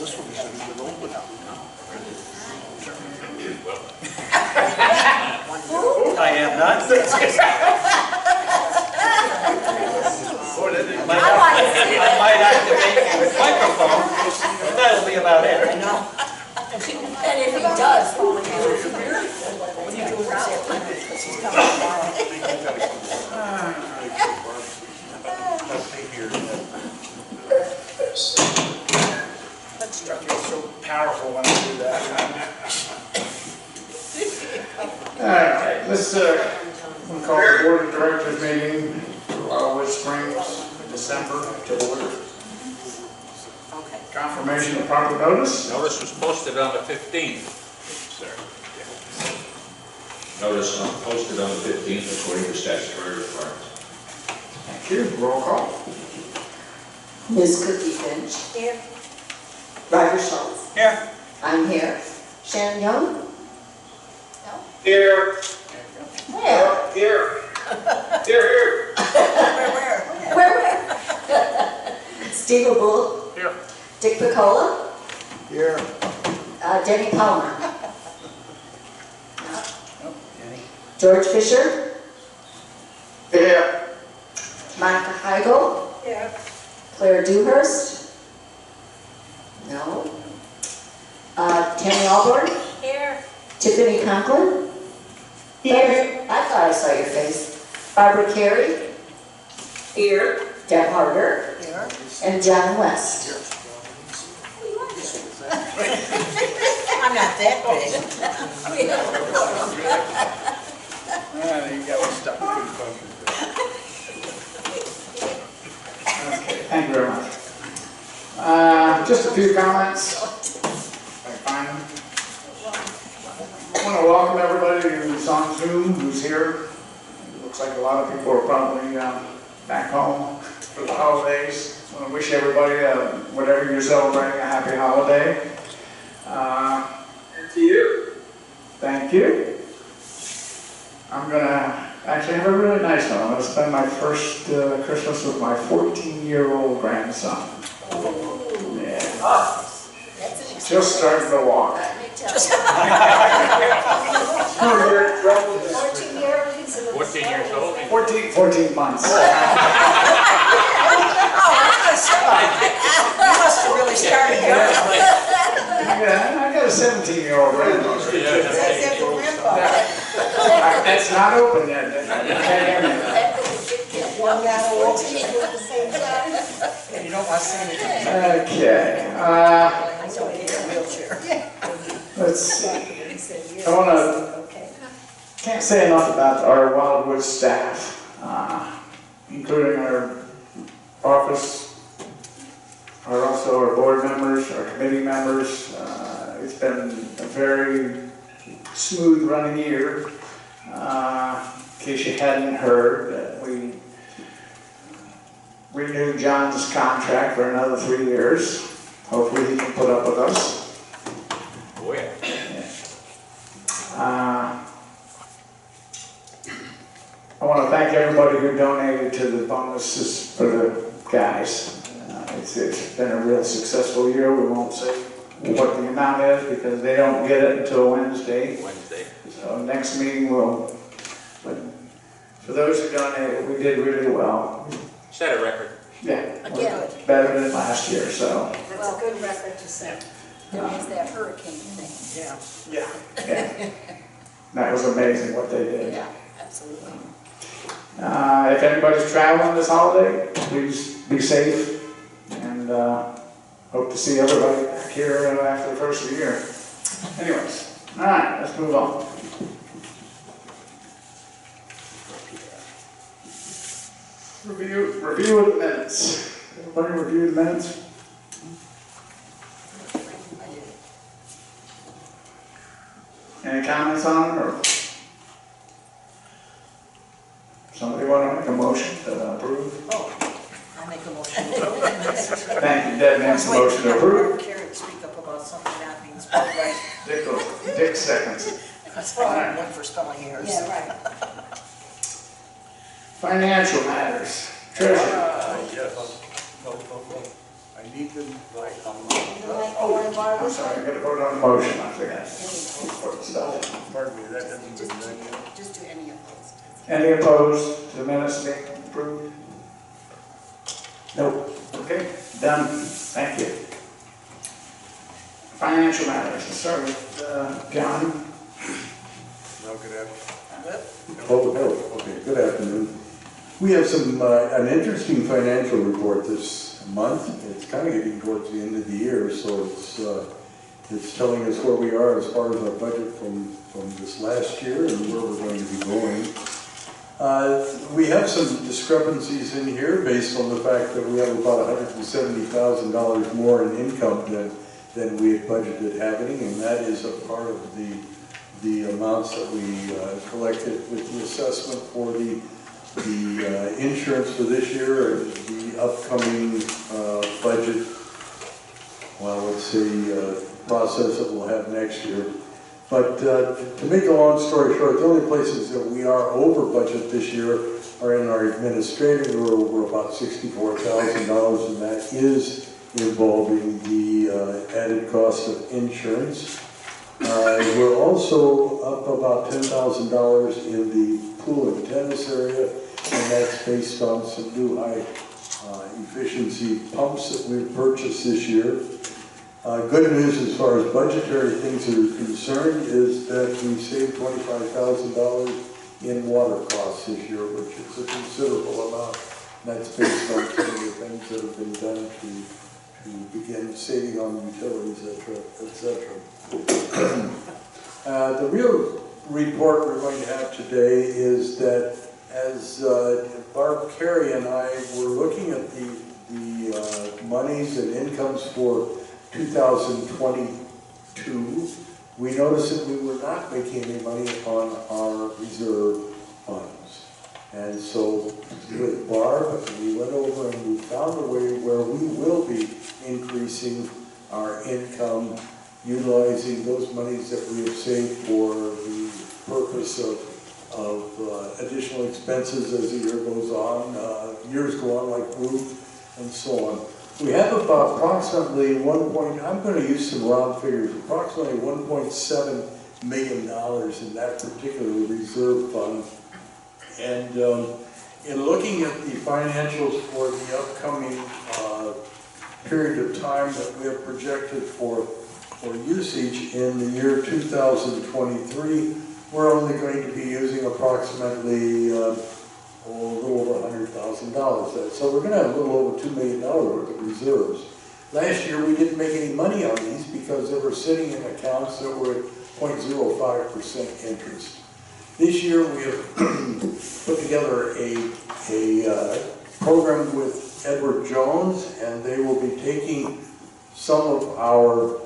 this one should have been open. I am not. I might activate the microphone, but that'll be about it. I know. And if he does, what would you do about it? Because he's coming It's so powerful when I do that. Alright, this we'll call the Board of Directors meeting for Wildewood Springs, December to order. Confirmation of proper notice. Notice was posted on the 15th, sir. Notice posted on the 15th according to statutory requirements. Thank you. Roll call. Ms. Cookie Finch. Here. Roger Schultz. Here. I'm here. Shannon Young. Here. Where? Here. Here. Where? Steve Bull. Here. Dick Picola. Here. Denny Palmer. George Fisher. Here. Monica Heigl. Here. Claire Dewhurst. No. Tammy Alborn. Here. Tiffany Conklin. Here. I thought I saw your face. Barbara Carey. Here. Deb Harder. Here. And John West. I'm not that big. You got me stuck. Okay, thank you very much. Just a few comments. If I find them. I want to welcome everybody who's on Zoom, who's here. It looks like a lot of people are probably back home for the holidays. I want to wish everybody, whatever you're celebrating, a happy holiday. And to you. Thank you. I'm going to actually have a really nice one. I'm going to spend my first Christmas with my 14-year-old grandson. Yeah. Just starting to walk. 14 years old. 14 months. You must have really started young. Yeah, I got a 17-year-old granddaughter. That's not open yet. One man at the same time. You don't want to say anything. Okay. So he in a wheelchair. Let's see. Can't say enough about our Wildewood staff, including our office, also our board members, our committee members. It's been a very smooth running year. In case you hadn't heard, we renewed John's contract for another 3 years. Hopefully he can put up with us. Oh, yeah. I want to thank everybody who donated to the bonuses for the guys. It's been a real successful year. We won't say what the amount is because they don't get it until Wednesday. So next meeting but for those who donated, we did really well. Set a record. Yeah, Again. better than last year, so. That's a good record to set. There was that hurricane thing. Yeah. That was amazing what they did. Yeah, absolutely. If anybody's traveling this holiday, please be safe and hope to see everybody back here after the first of the year. Anyways, all right, let's move on. Review of the minutes. Everybody review the minutes? Any comments on it, or somebody want to make a motion to approve? Oh, I'll make a motion to approve. Thank you, Deb makes a motion to approve. Carrie to speak up about something not being spelled right. Dick seconds. That's why I look for spelling errors. Yeah, right. Financial matters. Treasurer. Yes. I need them. Oh, I'm sorry, I gotta vote on the motion, I forgot. Pardon me, that doesn't Just do that yet. just do any of those. Any opposed to the minutes being approved? Nope. Okay, done. Thank you. Financial matters, let's start with John. No, good afternoon. Oh, okay, good afternoon. We have an interesting financial report this month. It's kind of getting towards the end of the year, so it's telling us where we are as far as our budget from this last year and where we're going to be going. We have some discrepancies in here based on the fact that we have about $170,000 more in income than we had budgeted having, and that is a part of the amounts that we collected with the assessment for the insurance for this year and the upcoming budget, well, let's say process that we'll have next year. But to make a long story short, the only places that we are over budget this year are in our administrative. We're over about $64,000, and that is involving the added cost of insurance. We're also up about $10,000 in the pool and tennis area, and that's based on some new high efficiency pumps that we've purchased this year. Good news as far as budgetary things are concerned is that we saved $25,000 in water costs this year, which is a considerable amount. And that's based on some of the things that have been done to begin saving on utilities, etc. The real report we're going to have today is that as Barb Carey and I were looking at the monies and incomes for 2022, we noticed that we were not making any money on our reserve funds. And so with Barb, we went over and we found a way where we will be increasing our income, utilizing those monies that we have saved for the purpose of additional expenses as the year goes on, years go on like roof and so on. We have about approximately I'm going to use some round figures, approximately $1.7 million in that particular reserve fund. And in looking at the financials for the upcoming period of time that we have projected for usage in the year 2023, we're only going to be using approximately a little over $100,000. So we're going to have a little over $2 million worth of reserves. Last year we didn't make any money on these because they were sitting in accounts that were at 0.05% interest. This year we have put together a program with Edward Jones, and they will be taking some of our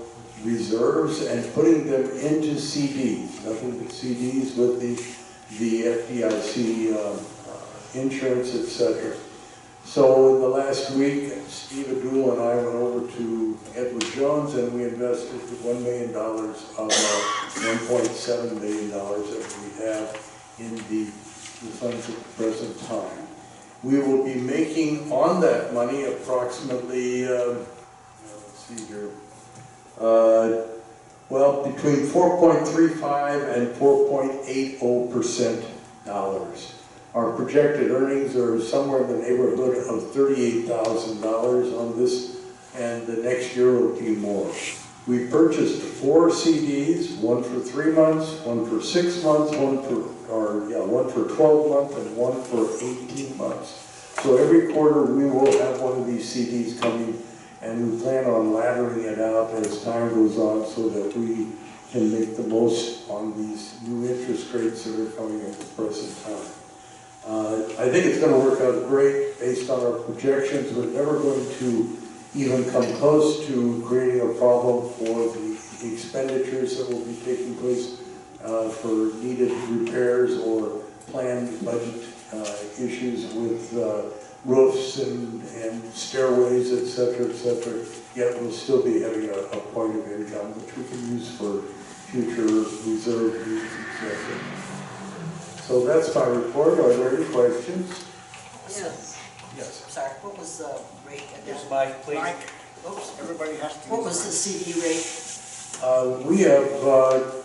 reserves and putting them into CDs, nothing but CDs with the FDIC insurance, etc. So in the last week, Steve Abdul and I went over to Edward Jones and we invested $1 million of our $1.7 million that we have in the funds at the present time. We will be making on that money approximately, let's see here, well, between 4.35 and 4.80% dollars. Our projected earnings are somewhere in the neighborhood of $38,000 on this, and the next year will be more. We purchased 4 CDs, one for 3 months, one for 6 months, one for 12 months, and one for 18 months. So every quarter we will have one of these CDs coming, and we plan on laddering it out as time goes on so that we can make the most on these new interest rates that are coming at the present time. I think it's going to work out great based on our projections. We're never going to even come close to creating a problem for the expenditures that will be taking place for needed repairs or planned budget issues with roofs and stairways, etc., etc. Yet we'll still be having a point of income which we can use for future reserve needs, etc. So that's my report. Are there any questions? Yes. Yes. Sorry, what was the rate again? Here's Mike, please. Mike. Oops, everybody has to. What was the CD rate? We have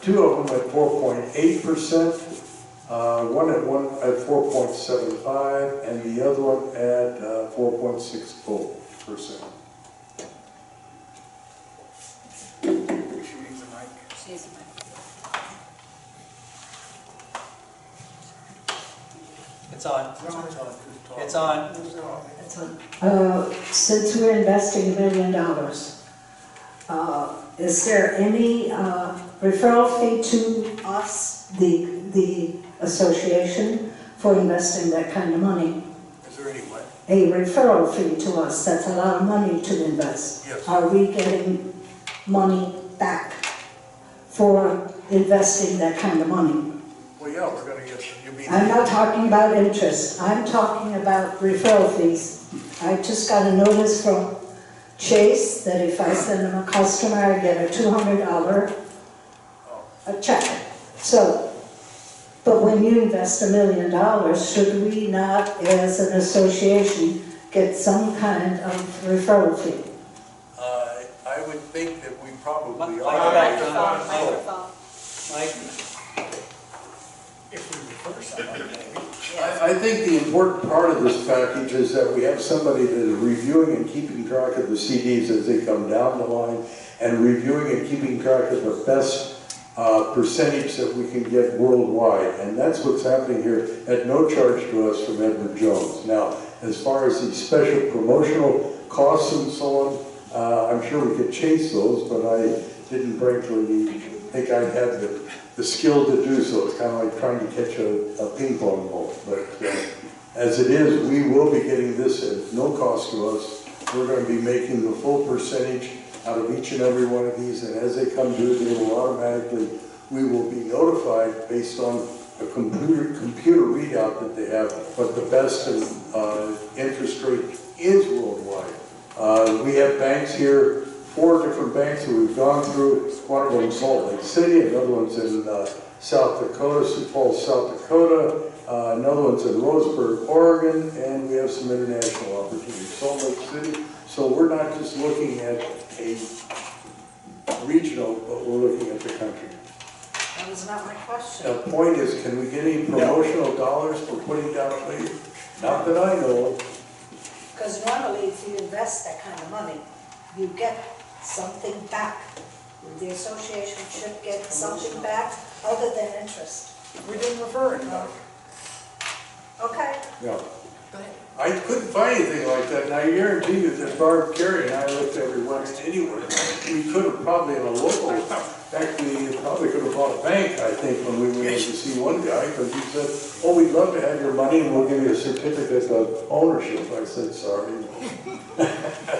two of them at 4.8%, one at 4.75, and the other one at 4.60%. She needs a mic. She's my. It's on. It's on. Since we're investing $1 million, is there any referral fee to us, the association, for investing that kind of money? Is there any what? A referral fee to us, that's a lot of money to invest. Yes. Are we getting money back for investing that kind of money? Well, yeah, we're gonna get, you mean. I'm not talking about interest, I'm talking about referral fees. I just got a notice from Chase that if I send them a customer, I get a $200 a check. So, but when you invest $1 million, should we not, as an association, get some kind of referral fee? I would think that we probably Mike, are. microphone, Microphone. Mike, If we refer someone, maybe. I think the important part of this package is that we have somebody that is reviewing and keeping track of the CDs as they come down the line, and reviewing and keeping track of the best percentage that we can get worldwide. And that's what's happening here at no charge to us from Edward Jones. Now, as far as the special promotional costs and so on, I'm sure we could chase those, but I didn't frankly think I had the skill to do so. It's kind of like trying to catch a ping pong ball. But as it is, we will be getting this at no cost to us. We're going to be making the full percentage out of each and every one of these, and as they come due, they will automatically, we will be notified based on a computer readout that they have, what the best interest rate is worldwide. We have banks here, 4 different banks that we've gone through. One of them is Salt Lake City, another one's in South Dakota, Sioux Falls, South Dakota, another one's in Roseburg, Oregon, and we have some international opportunities, Salt Lake City. So we're not just looking at a regional, but we're looking at the country. That was not my question. The point is, can we get any promotional dollars for putting down a lead? Not that I know of. Because normally if you invest that kind of money, you get something back. The association should get something back other than interest. We didn't refer it, no. Okay. Yeah. I couldn't find anything like that, and I guarantee you that Barb Carey and I looked everywhere and anywhere. We could have probably in a local, actually, we probably could have bought a bank, I think, when we went in to see one guy, because he said, oh, we'd love to have your money and we'll give you a certificate of ownership. I said, sorry.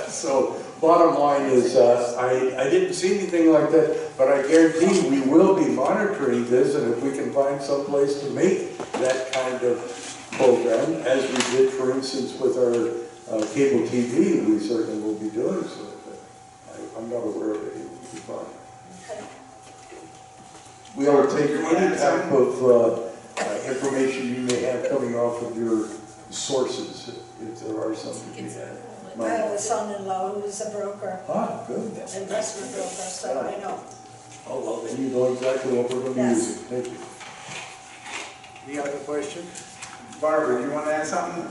So, bottom line is, I didn't see anything like that, but I guarantee you we will be monitoring this, and if we can find some place to make that kind of program, as we did, for instance, with our cable TV, we certainly will be doing so. I'm not aware of it. It would be fine. Okay. We ought to take any type of information you may have coming off of your sources, if there are some to be had. I have a son-in-law who's a broker, Ah, good. investment broker, so I know. Oh, well, then you know exactly what we're going to be Yes. using. Thank you. Any other questions? Barbara, do you want to add something?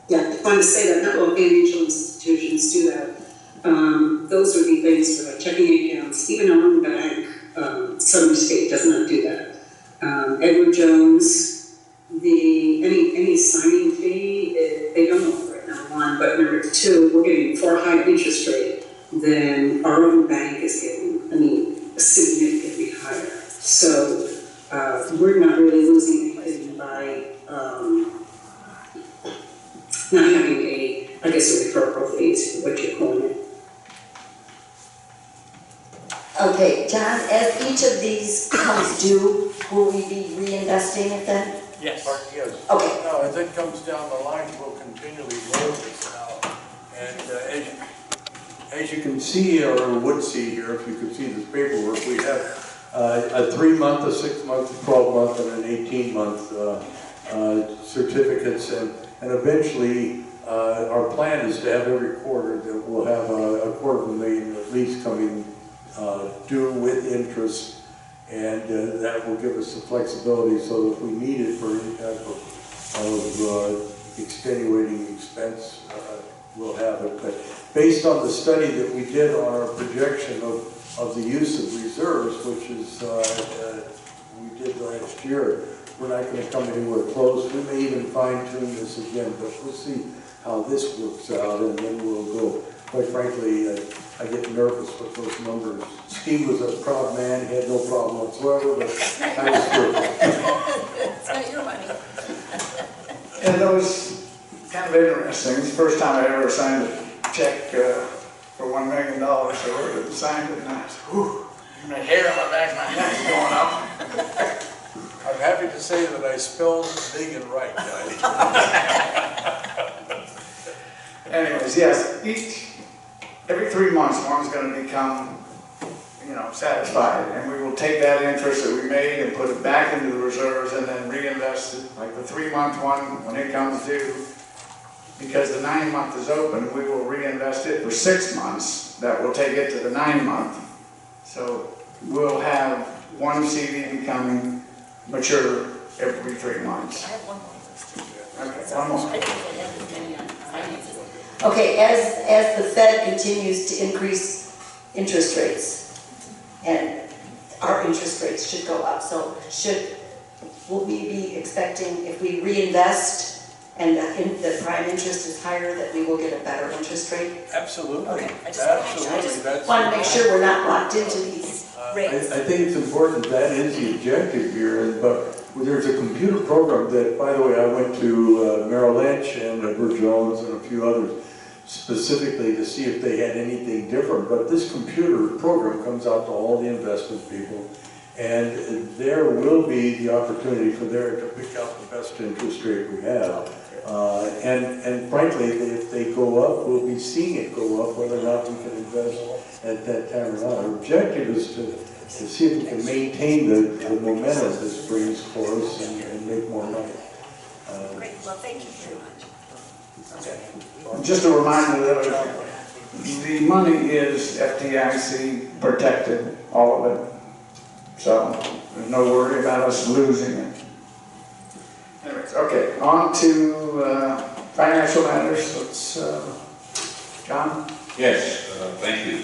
Yeah, I wanted to say that not all financial institutions do that. Those would be things for like checking accounts, even our own bank. Southern State does not do that. Edward Jones, any signing fee, they don't offer it, number one. But number two, we're getting far higher interest rate than our own bank is getting. Significantly higher. So we're not really losing anything by not having a referral fee is what you're calling it. Okay, John, as each of these comes due, will we be reinvesting it then? yes. Yes. Okay. No, as it comes down the line, we'll continually load this now. And as you can see, or would see here, if you could see this paperwork, we have a 3-month, a 6-month, a 12-month, and an 18-month certificates. And eventually, our plan is to have every quarter that we'll have a $250,000 at least coming due with interest, and that will give us the flexibility so that if we need it for any type of extenuating expense, we'll have it. But based on the study that we did on our projection of the use of reserves, which is we did last year, we're not going to come anywhere close. We may even fine tune this again, but we'll see how this works out, and then we'll go. Quite frankly, I get nervous with those numbers. Steve was a proud man, he had no problem whatsoever, but I was fearful. It's not your money. And those kind of interesting. It's the first time I ever signed a check for $1 million. So I wrote it, signed it, and I was, whew, my hair on the back of my neck is going up. I'm happy to say that I spelled big and right, guys. Anyways, yes, every 3 months, one's going to become, satisfied, and we will take that interest that we made and put it back into the reserves and then reinvest it, like the 3-month one, when it comes due, because the 9-month is open, we will reinvest it for 6 months. That will take it to the 9-month. So we'll have one CD becoming mature every 3 months. I have one more. Okay, one more. Okay, as the Fed continues to increase interest rates, and our interest rates should go up, so will we be expecting, if we reinvest and the prime interest is higher, that we will get a better interest rate? Absolutely. Okay, I just Absolutely. Want to make sure we're not locked into these rates. I think it's important, that is the objective here, but there's a computer program that, by the way, I went to Merrill Lynch and Edward Jones and a few others specifically to see if they had anything different, but this computer program comes out to all the investment people, and there will be the opportunity for there to pick out the best interest rate we have. And frankly, if they go up, we'll be seeing it go up, whether or not we can invest at that time or not. Our objective is to see if we can maintain the momentum this brings for us and make more money. Great, well, thank you very much. Just a reminder that the money is FDIC protected, all of it. So there's no worry about us losing it. Anyways, okay, on to financial matters. Let's, John? Yes, thank you.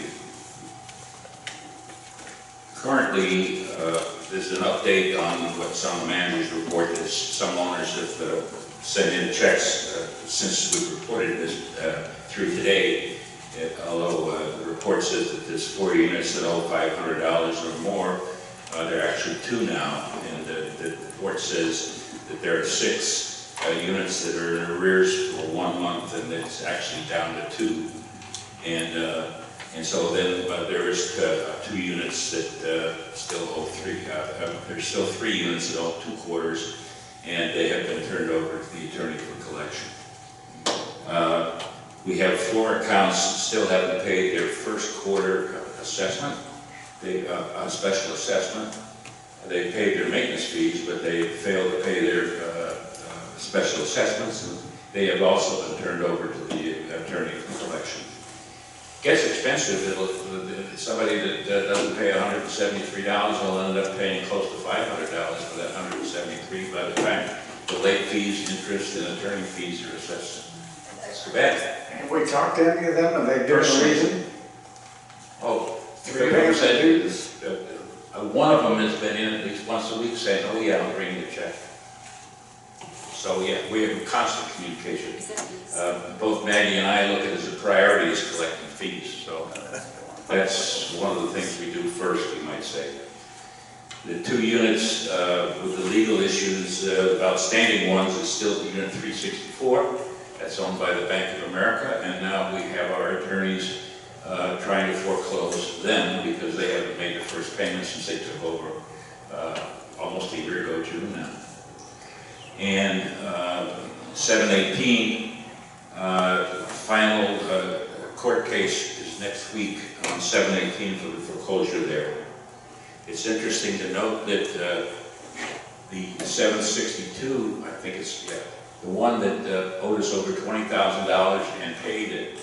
Currently, there's an update on what some managers report that some owners have sent in checks since we reported this through today. Although the report says that there's 4 units that owe $500 or more, there are actually 2 now, and the report says that there are 6 units that are in arrears for 1 month, and it's actually down to 2. And so then there is 2 units that still owe 3. There's still 3 units that owe 2 quarters, and they have been turned over to the attorney for collection. We have 4 accounts that still haven't paid their first quarter assessment, special assessment. They paid their maintenance fees, but they failed to pay their special assessments, and they have also been turned over to the attorney for collection. Gets expensive. Somebody that doesn't pay $173 will end up paying close to $500 for that $173 by the time the late fees, interest, and attorney fees are assessed. That's too bad. Have we talked to any of them? Have they given a reason? Oh, 3 of them said, one of them has been in at least once a week saying, oh yeah, I'll bring you a check. So yeah, we have constant communication. Both Maggie and I look at it as a priority is collecting fees. So that's one of the things we do first, we might say. The 2 units with the legal issues, outstanding ones, is still Unit 364. That's owned by the Bank of America, and now we have our attorneys trying to foreclose them because they haven't made their first payment since they took over almost a year ago, June now. And 718, final court case is next week on 718 for the foreclosure there. It's interesting to note that the 762, I think it's, yeah, The one that owed us over $20,000 and paid it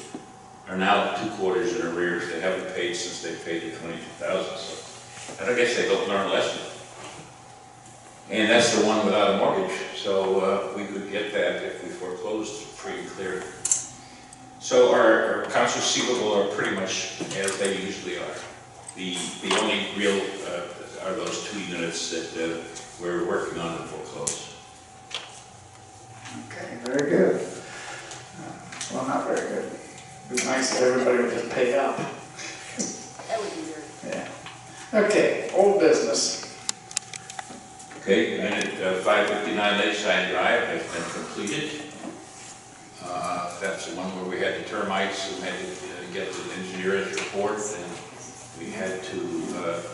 are now 2 quarters in arrears. They haven't paid since they paid the $22,000. So I guess they don't learn a lesson. And that's the one without a mortgage. So we could get that if we foreclosed free and clear. So our accounts receivable are pretty much as they usually are. The only real are those 2 units that we're working on to foreclose. Okay, very good. Well, not very good. It'd be nice if everybody would just pay up. That would be very. Yeah. Okay, old business. Okay, and 559 Lakeside Drive has been completed. That's the one where we had the termites and had to get the engineer's report, and we had to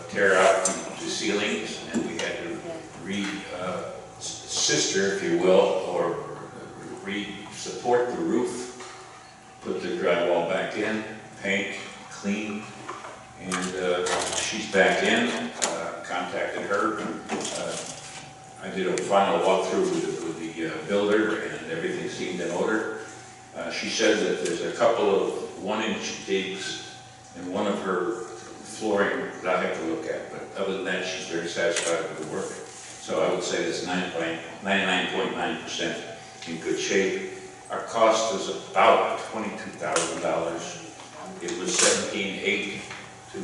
tear out the ceilings, and we had to re-sister, if you will, or re-support the roof, put the drywall back in, paint, clean, and she's back in. Contacted her. I did a final walkthrough with the builder, and everything seemed in order. She said that there's a couple of 1-inch digs in one of her flooring that I have to look at, but other than that, she's very satisfied with the work. So I would say that's 99.9% in good shape. Our cost was about $22,000. It was $17,800 to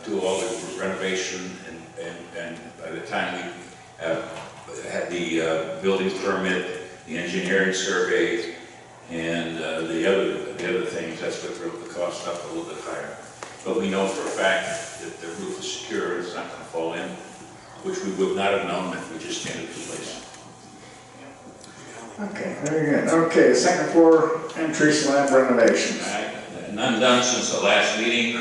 do all the renovation, and by the time we had the building permit, the engineering survey, and the other things, that's what drove the cost up a little bit higher. But we know for a fact that the roof is secure, it's not going to fall in, which we would not have known if we just came into place. Okay, very good. Okay, second floor entry slab renovation. None done since the last meeting,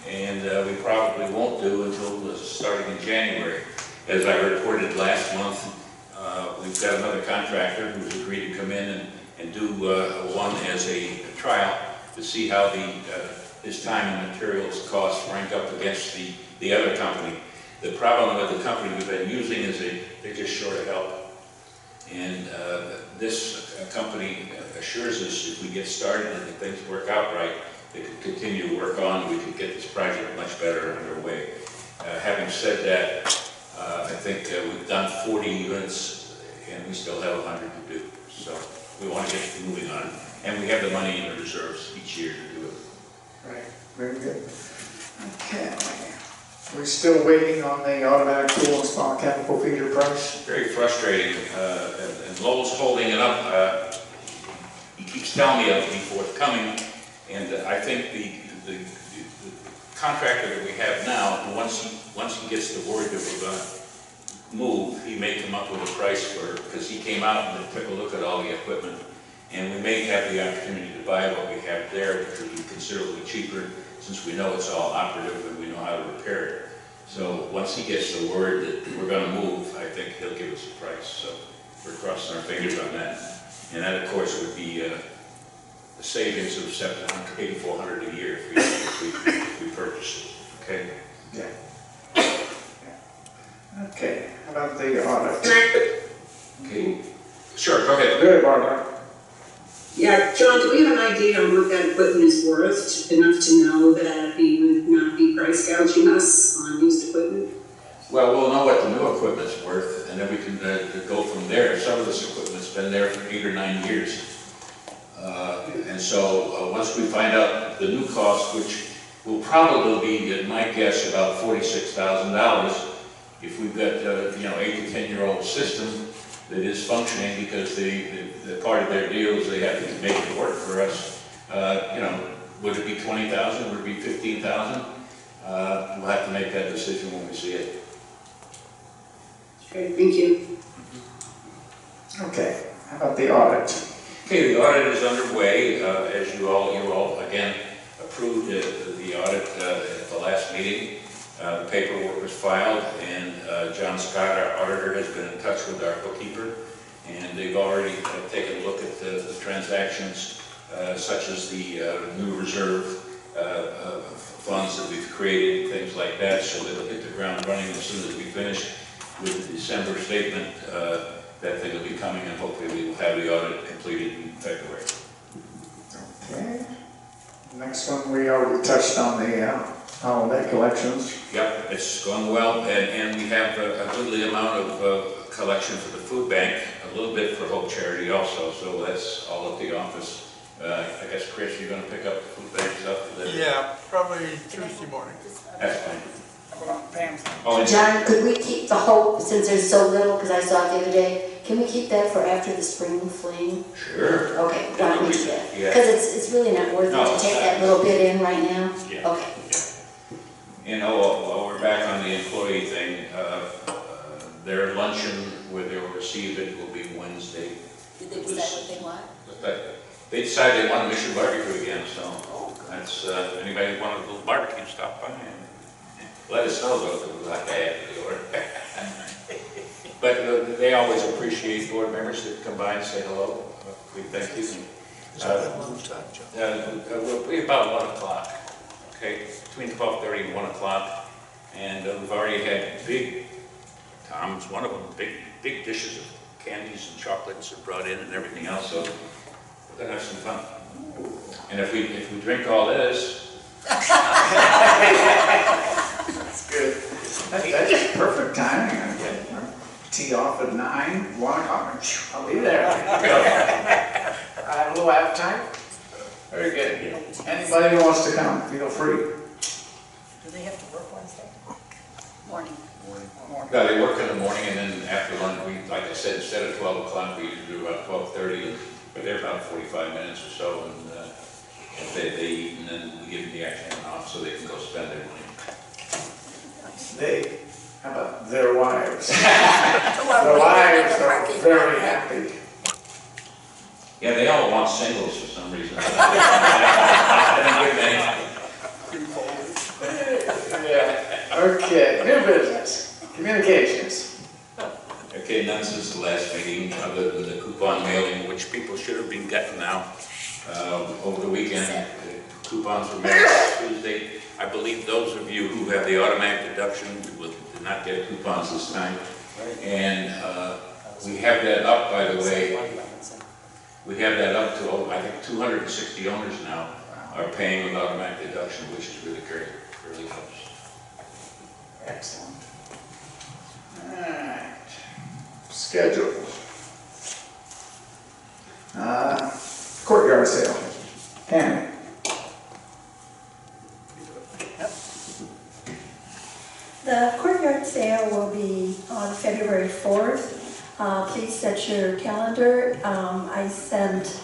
and we probably won't do until starting in January. As I reported last month, we've got another contractor who's agreed to come in and do one as a trial to see how his time and materials costs rank up against the other company. The problem with the company we've been using is they're just short of help. And this company assures us if we get started and if things work out right, they could continue to work on, we could get this project much better underway. Having said that, I think we've done 40 units and we still have 100 to do. So we want to get moving on it. And we have the money in the reserves each year to do it. Right, very good. Okay. We're still waiting on the automatic pool and spa chemical feeder price. Very frustrating, and Lowell's holding it up. He keeps telling me it'll be forthcoming, and I think the contractor that we have now, once he gets the word that we're going to move, he may come up with a price for it, because he came out and took a look at all the equipment, and we may have the opportunity to buy what we have there, which will be considerably cheaper, since we know it's all operative and we know how to repair it. So once he gets the word that we're going to move, I think he'll give us a price. So we're crossing our fingers on that. And that, of course, would be a savings of $700–800 a year if we purchase it. Okay? Yeah. Okay. How about the audit? Okay. Sure. Go ahead. Good, Barbara. Yeah, John, do we have an idea on what that equipment is worth, enough to know that he would not be price gouging us on used equipment? Well, we'll know what the new equipment's worth, and then we can go from there. Some of this equipment's been there for 8 or 9 years. And so once we find out the new cost, which will probably be, at my guess, about $46,000, if we've got 8 to 10-year-old system that is functioning, because the part of their deal is they have to make it work for us. Would it be $20,000? Would it be $15,000? We'll have to make that decision when we see it. Okay, thank you. Okay. How about the audit? Okay, the audit is underway. As you all again approved the audit at the last meeting. The paperwork was filed, and John Scott, our auditor, has been in touch with our bookkeeper, and they've already taken a look at the transactions, such as the new reserve funds that we've created, things like that, so they'll hit the ground running as soon as we finish with the December statement that thing will be coming, and hopefully we will have the audit completed in February. Okay. Next one, we already touched on the holiday collections. Yep, it's going well, and we have a goodly amount of collection for the food bank, a little bit for Hope Charity also, so that's all at the office. I guess, Chris, you're gonna pick up the food bank stuff? Yeah, probably Tuesday morning. That's fine. Pam's. Oh, and John, could we keep the hope, since there's so little, because I saw it the other day, can we keep that for after the spring fling? sure. Okay, why don't we do that? Yeah. Because it's really not worth it No, to take that little bit in right now? Yeah. Okay. You know, while we're back on the employee thing, their luncheon where they will receive it will be Wednesday. Did they decide what they want? But they decided they want a Mission Barbecue again, so that's, anybody want a little barbecue, stop by and let us know though, because we'd like to add to the order. But they always appreciate board members that come by and say hello. We thank you. We'll be about 1 o'clock, okay, between 12:30 and 1 o'clock. And we've already had Tom's one of them, big dishes of candies and chocolates are brought in and everything else, so we're gonna have some fun. And if we drink all this, That's good. That's perfect timing. I get my tee off at 9, 1 o'clock. I'll be there. I have a little out of time. Very good. Anybody who wants to come, feel free. Do they have to work Wednesday? Morning. no, they work in the morning, and then after lunch, like I said, instead of 12 o'clock, we usually do about 12:30, but they're about 45 minutes or so, and they eat, and then we give them the afternoon off so they can go spend their money. How about their wives? The wives are very happy. Yeah, they all want singles for some reason. I didn't give them any. Yeah. Okay, new business, communications. Okay, none since the last meeting, other than the coupon mailing, which people should have been getting now. Over the weekend, the coupons were mailed Tuesday. I believe those of you who have the automatic deduction did not get coupons this time. And we have that up, by the way. We have that up to, I think, 260 owners now are paying with automatic deduction, which is really great, really helps. Excellent. All right. Schedule. Courtyard sale. Tammy. The courtyard sale will be on February 4th. Please set your calendar. I sent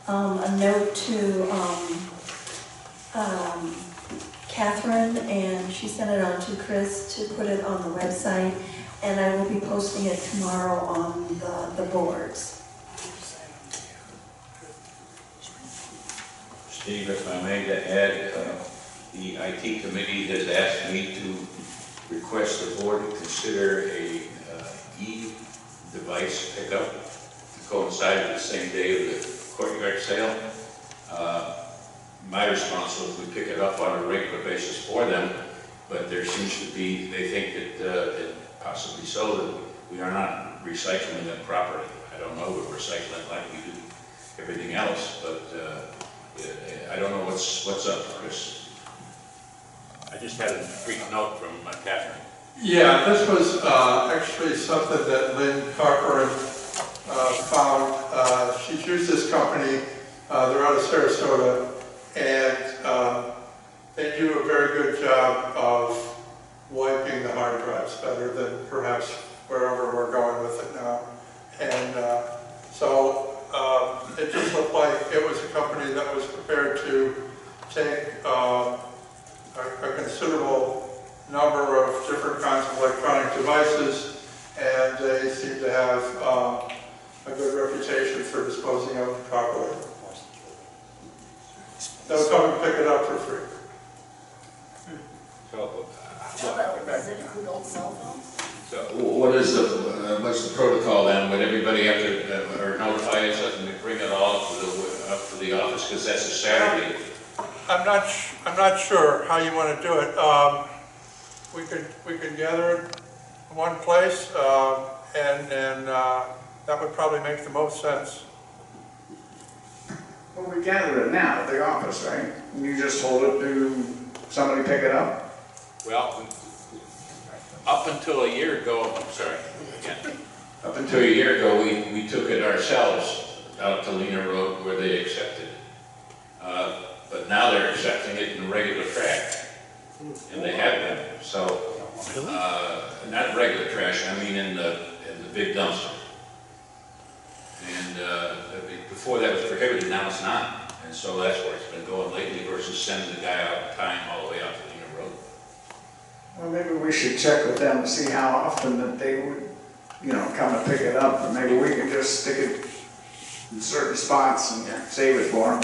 a note to Catherine, and she sent it on to Chris to put it on the website, and I will be posting it tomorrow on the boards. Steve, if I may to add, the IT committee has asked me to request the board to consider a e-device pickup to coincide with the same day of the courtyard sale. My response was we pick it up on a regular basis for them, but there seems to be, they think that possibly so, that we are not recycling them properly. I don't know, we're recycling like we do everything else, but I don't know what's up, Chris. I just had a brief note from Catherine. Yeah, this was actually something that Lynn Cochran found. She's used this company, they're out of Sarasota, and they do a very good job of wiping the hard drives better than perhaps wherever we're going with it now. And so it just looked like it was a company that was prepared to take a considerable number of different kinds of electronic devices, and they seem to have a good reputation for disposing of them properly. They'll come and pick it up for free. Does it include old cell phones? So what is what's the protocol then? Would everybody have to or notify us and we bring it all up to the office, because that's a Saturday? I'm not sure how you want to do it. We could gather it in one place, and That would probably make the most sense. Well, we gather it now at the office, right? And you just hold it to somebody pick it up? Well, up until a year ago, I'm sorry, again. Up until a year ago, we took it ourselves out to Lena Road where they accepted. But now they're accepting it in regular trash, and they have been. So, not regular trash, I mean in the big dumpster. And before that was prohibited, now it's not. And so that's where it's been going lately versus sending the guy out in time all the way out to Lena Road. Well, maybe we should check with them to see how often that they would, you know, come and pick it up. And maybe we can just stick it in certain spots and save it for them.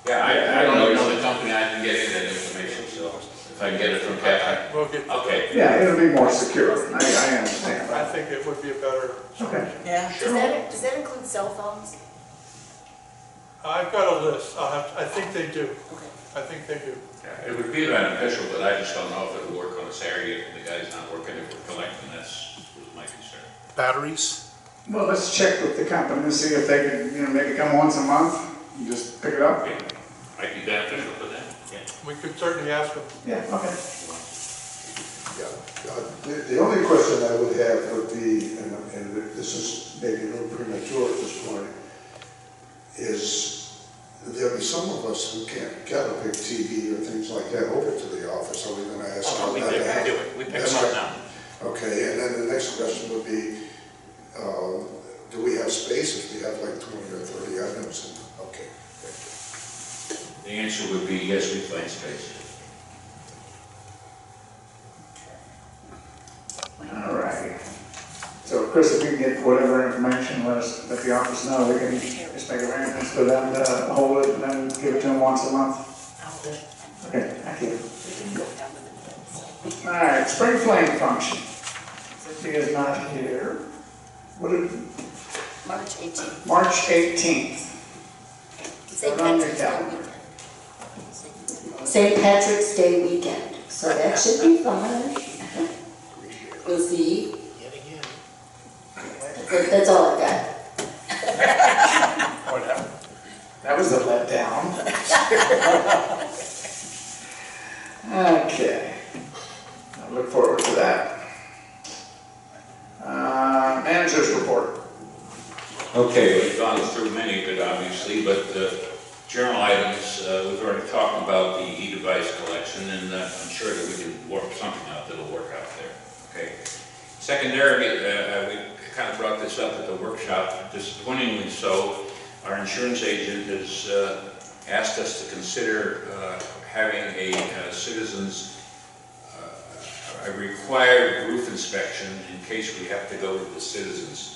Yeah, I don't know the company I can get that information, so if I can get it from Pat, We'll get. okay. Yeah, it'll be more secure. I understand. I think it would be a better. Okay. Yeah. Sure. Does that include cell phones? I've got a list. I think they do. Okay. I think they do. Yeah, it would be beneficial, but I just don't know if it would work on a Saturday if the guy's not working, if we're collecting, that's my concern. Batteries? Well, let's check with the company and see if they can, you know, maybe come once a month and just pick it up. Okay. Might be beneficial for them, yeah. We could certainly ask them. Yeah, okay. Yeah. The only question I would have would be, and this is maybe a little premature at this point, is there'll be some of us who can't get a big TV or things like that over to the office. Are we going to ask Oh, no, we them do that? it. We pick That's them up right. now. Okay, and then the next question would be, do we have space if we have like 20 or 30 items? Okay. The answer would be yes, we find space. All right. So Chris, if you can get whatever information, let the office know. We can just make arrangements for them to hold it and then give it to them once a month. Okay, thank you. All right, spring fling function. He is not here. What did, March 18th. March 18th. St. Put it on your Patrick's Day calendar. weekend. St. Patrick's Day weekend, so that should be fun. We'll see. That's all I've got. That was a letdown. Okay. I look forward to that. Manager's report. Okay, we've gone through many of it, obviously, but journal items, we've already talked about the e-device collection, and I'm sure that we can work something out that'll work out there, okay? Secondarily, we kind of brought this up at the workshop, disappointingly so. Our insurance agent has asked us to consider having a citizen's a required roof inspection in case we have to go to the citizens.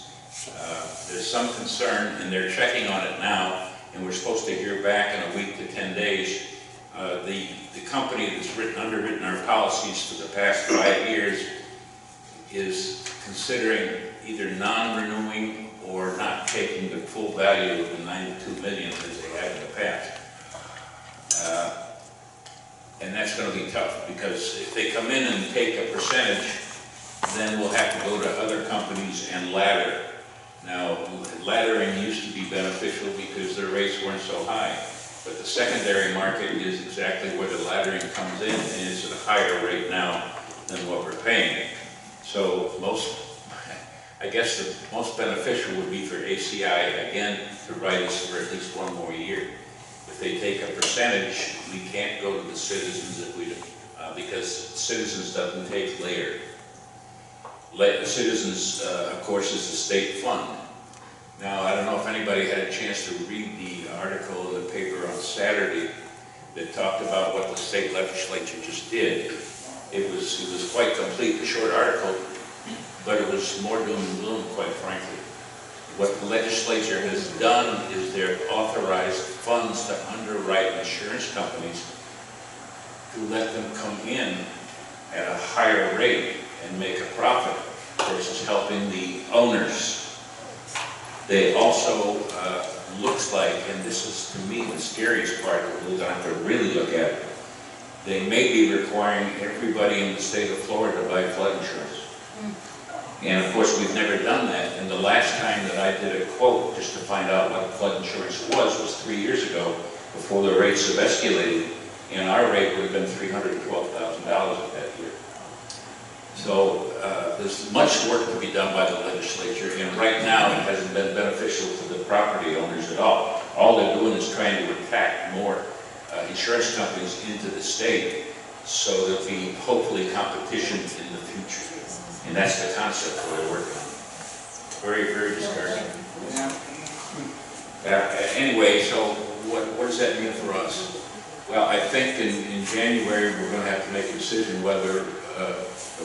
There's some concern, and they're checking on it now, and we're supposed to hear back in a week to 10 days. The company that's underwritten our policies for the past 5 years is considering either non-renewing or not taking the full value of the $92 million as they have in the past. And that's going to be tough, because if they come in and take a percentage, then we'll have to go to other companies and ladder. Now, laddering used to be beneficial because their rates weren't so high, but the secondary market is exactly where the laddering comes in, and it's at a higher rate now than what we're paying. So I guess the most beneficial would be for ACI, again, to write us for at least one more year. If they take a percentage, we can't go to the citizens if we, because citizens doesn't take later. Citizens, of course, is a state fund. Now, I don't know if anybody had a chance to read the article in the paper on Saturday that talked about what the state legislature just did. It was quite complete, a short article, but it was more doom and gloom, quite frankly. What the legislature has done is they've authorized funds to underwrite insurance companies to let them come in at a higher rate and make a profit versus helping the owners. They also, looks like, and this is to me the scariest part of it, we'll have to really look at it, they may be requiring everybody in the state of Florida to buy flood insurance. And of course, we've never done that. And the last time that I did a quote, just to find out what flood insurance was 3 years ago, before the rates have escalated. And our rate would have been $312,000 at that year. So there's much work to be done by the legislature, and right now it hasn't been beneficial to the property owners at all. All they're doing is trying to attract more insurance companies into the state, so there'll be hopefully competition in the future. And that's the concept that we're working on. Very, very discouraging. Anyway, so what does that mean for us? Well, I think in January we're going to have to make a decision whether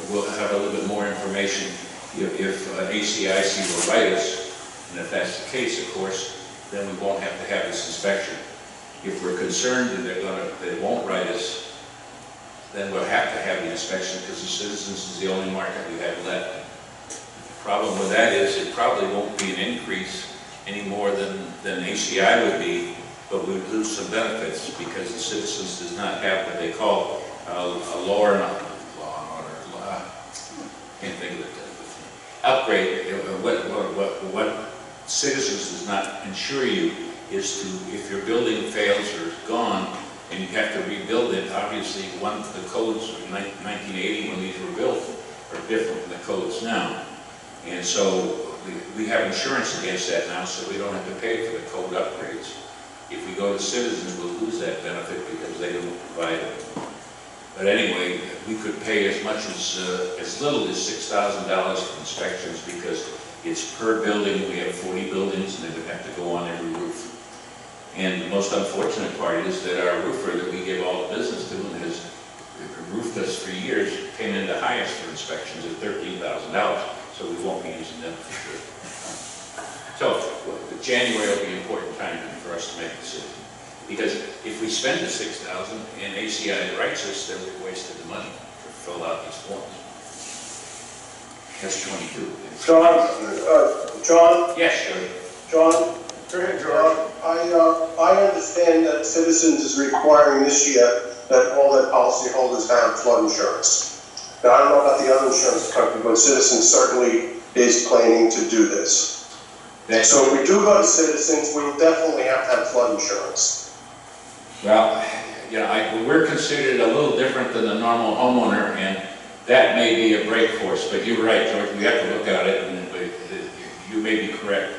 we'll have a little bit more information if ACIC will write us, and if that's the case, of course, then we won't have to have this inspection. If we're concerned that they won't write us, then we'll have to have the inspection because the Citizens is the only market we have left. The problem with that is it probably won't be an increase any more than ACI would be, but we would lose some benefits because the Citizens does not have what they call a law and order, can't think of it, upgrade. What Citizens does not insure you is to, if your building fails or is gone and you have to rebuild it, obviously the codes of 1980 when these were built are different than the codes now. And so we have insurance against that now, so we don't have to pay for the code upgrades. If we go to Citizens, we'll lose that benefit because they don't provide it. But anyway, we could pay as much as little as $6,000 for inspections because it's per building. We have 40 buildings and they would have to go on every roof. And the most unfortunate part is that our roofer that we give all the business to and has roofed us for years came in the highest for inspections at $13,000. So we won't be using them for sure. So January will be an important time for us to make a decision. Because if we spend the $6,000 and ACI writes us, then we've wasted the money to fill out these forms. That's 22. John? Yes, sure. John? Go ahead, John. I understand that Citizens is requiring this year that all their policyholders have flood insurance. Now, I don't know about the other insurance company, but Citizens certainly is planning to do this. So if we do go to Citizens, we'll definitely have to have flood insurance. Well, we're considered a little different than the normal homeowner, and that may be a break for us. But you're right, George. We have to look at it, and you may be correct.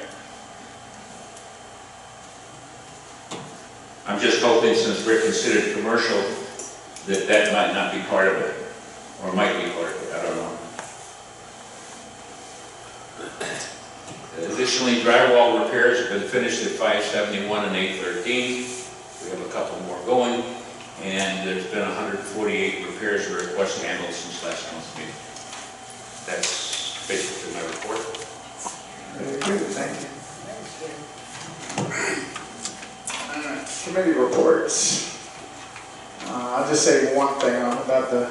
I'm just hoping, since we're considered commercial, that might not be part of it, or might be part of it. I don't know. Additionally, drywall repairs have been finished at 571 and 813. We have a couple more going, and there's been 148 repairs or requests handled since last month's meeting. That's basically my report. Very good, thank you. Committee reports. I'll just say one thing about the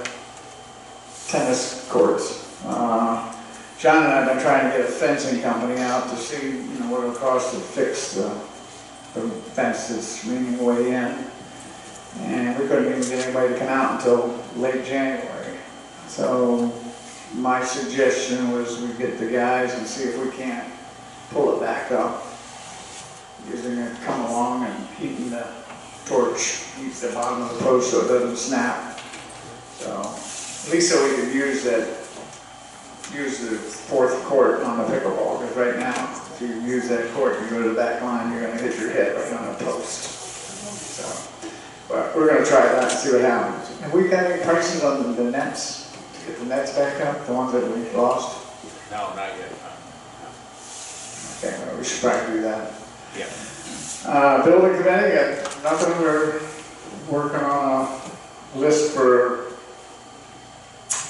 tennis courts. John and I have been trying to get a fencing company out to see what it'll cost to fix the fence that's leaning way in. And we couldn't even get anybody to come out until late January. So my suggestion was we get the guys and see if we can't pull it back up. Using it, come along and heating the torch, heats the bottom of the post so it doesn't snap. So at least so we could use the fourth court on the pickleball, because right now, if you use that court, you go to the back line, you're going to hit your head right on a post. So, but we're going to try that and see what happens. Have we got any prices on the nets? To get the nets back up, the ones that we lost? No, not yet. No. Okay, well, we should probably do that. Yeah. Building committee, got nothing. We're working on a list for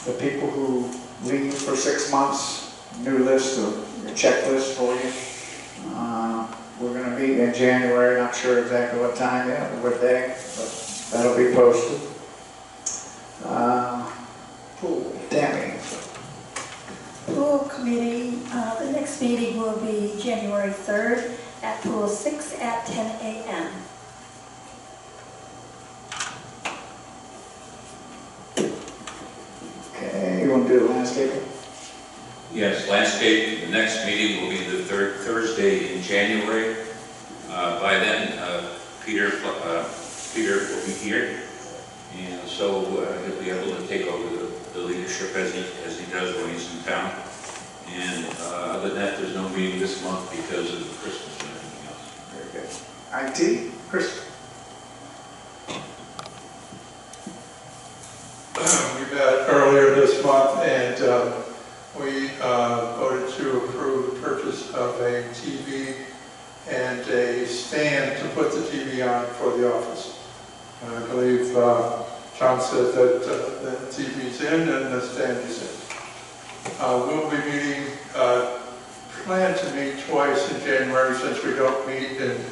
the people who leave for 6 months. New list, a checklist for you. We're going to meet in January. Not sure exactly what time yet or what day, but that'll be posted. Pool, Tammy. Pool committee, the next meeting will be January 3rd at Pool 6 at 10 a.m. Okay, you want to do the landscaping? Yes, landscape, the next meeting will be the third Thursday in January. By then, Peter will be here, and so he'll be able to take over the leadership as he does when he's in town. And other than that, there's no meeting this month because of Christmas and everything else. Very good. IT, Chris? We met earlier this month and we voted to approve the purchase of a TV and a stand to put the TV on for the office. I believe John said that the TV's in and the stand is in. We'll be meeting, plan to meet twice in January since we don't meet in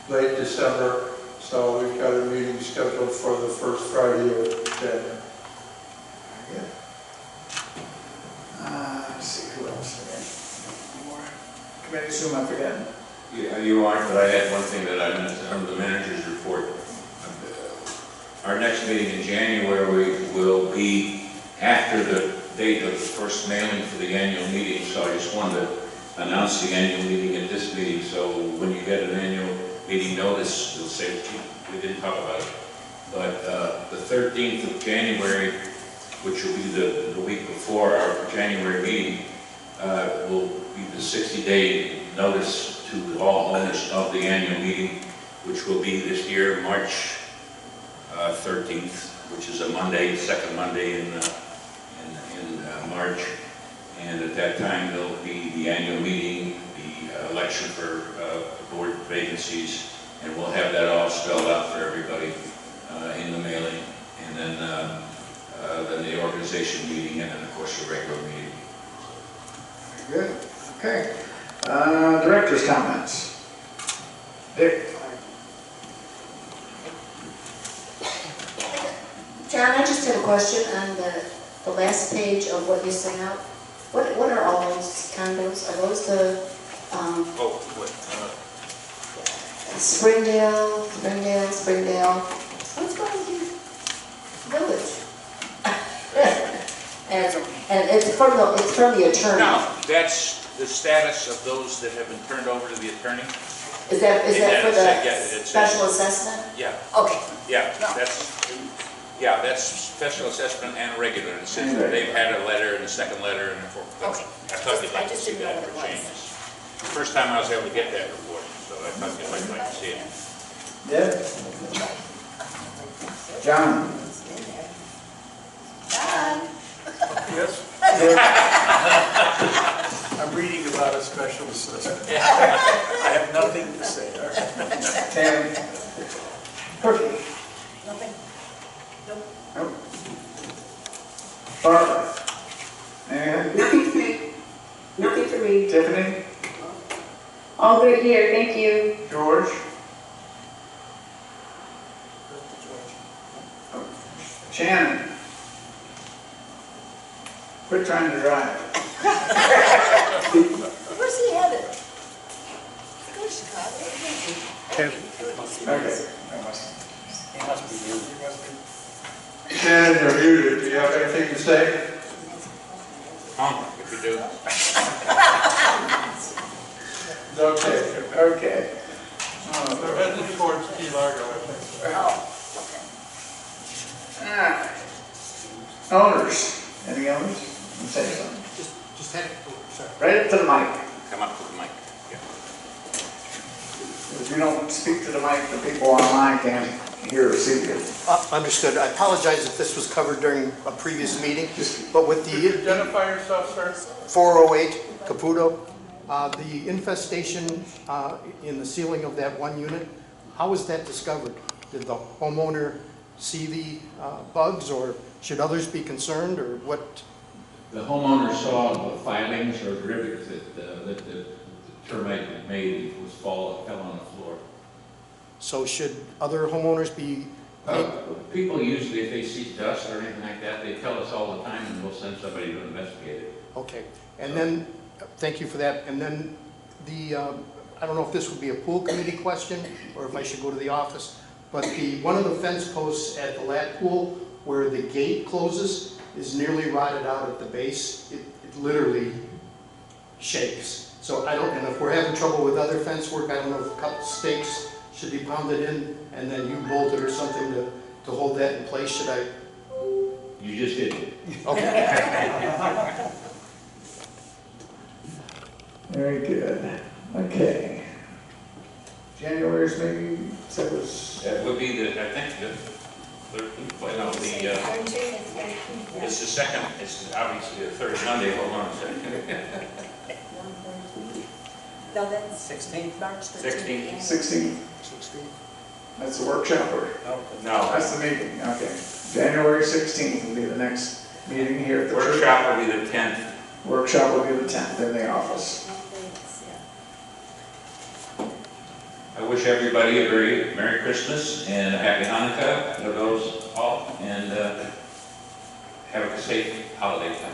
late December. So we've got a meeting scheduled for the first Friday of January. Let's see, who else again? Any more committees whom I'm forgetting? Yeah, you aren't, but I had one thing that I missed under the manager's report. Our next meeting in January will be after the date of the first mailing for the annual meeting, so I just wanted to announce the annual meeting at this meeting, so when you get an annual meeting notice, you'll say, we didn't talk about it. But the 13th of January, which will be the week before our January meeting, will be the 60-day notice to all owners of the annual meeting, which will be this year, March 13th, which is a Monday, the second Monday in March. And at that time, there'll be the annual meeting, the election for board vacancies, and we'll have that all spelled out for everybody in the mailing. And then the organization meeting, and then of course the regular meeting. Very good. Okay. Director's comments. Dick. John, I just have a question on the last page of what you sent out. What are all those condos? Are those the Springdale? What's going on here? Village. and it's from the attorney. No, that's the status of those that have been turned over to the attorney. Is that for the it's special assessment? Yeah. Okay. Yeah, that's special assessment and regular. It says that they've had a letter and a second letter and a fourth. Okay. I thought you'd like I to just see didn't know that what for it was. changes. First time I was able to get that report, so I thought you might like to see it. Yeah. John. Yes? I'm reading about a special assessment. I have nothing to say. Tammy. Cookie. Nothing? Nope. Barbara. Anything? Nothing for me. Nothing for me. Tiffany? All good here, thank you. George? Shannon? Quit trying to drive. Where's he headed? Go to Chicago. Okay. He must be muted. Shannon, you're muted. Do you have anything to say? If you do. Okay. Okay. They're headed towards Key Largo, I think. Owners. Any owners? Say something. Just had it. Sorry. Right up to the mic. Come up to the mic. Yeah. If you don't speak to the mic, the people online can't hear or see you. Understood. I apologize if this was covered during a previous meeting, but with Could you the identify yourself, sir? 408 Caputo, the infestation in the ceiling of that one unit, how was that discovered? Did the homeowner see the bugs, or should others be concerned, or what? The homeowner saw the filings or rivets that the termite had made fell on the floor. So should other homeowners be? People usually, if they see dust or anything like that, they tell us all the time, and we'll send somebody to investigate it. Okay, and then, thank you for that, and then the, I don't know if this would be a pool committee question, or if I should go to the office, but one of the fence posts at the lat pool, where the gate closes, is nearly rotted out at the base. It literally shakes. So I don't, and if we're having trouble with other fence work, I don't know if a couple stakes should be pounded in and then you bolt it or something to hold that in place, should I? You just did it. Okay. Very good. Okay. January's maybe, that was, That would be the, I think, the 13th, well, no, it's the second, it's obviously the third Monday, hold on a second. No, that's 16th, March 13th. 16th. 16th. That's the workshop or? No. That's the meeting, okay. January 16th will be the next meeting here at the church. Workshop will be the 10th. Workshop will be the 10th in the office. I wish everybody a very Merry Christmas and a Happy Hanukkah to those all, and have a safe holiday time.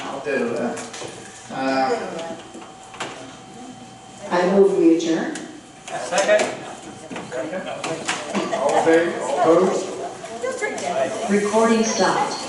I'll do that. I move we adjourn. Second. All in favor, all opposed? Recording stopped.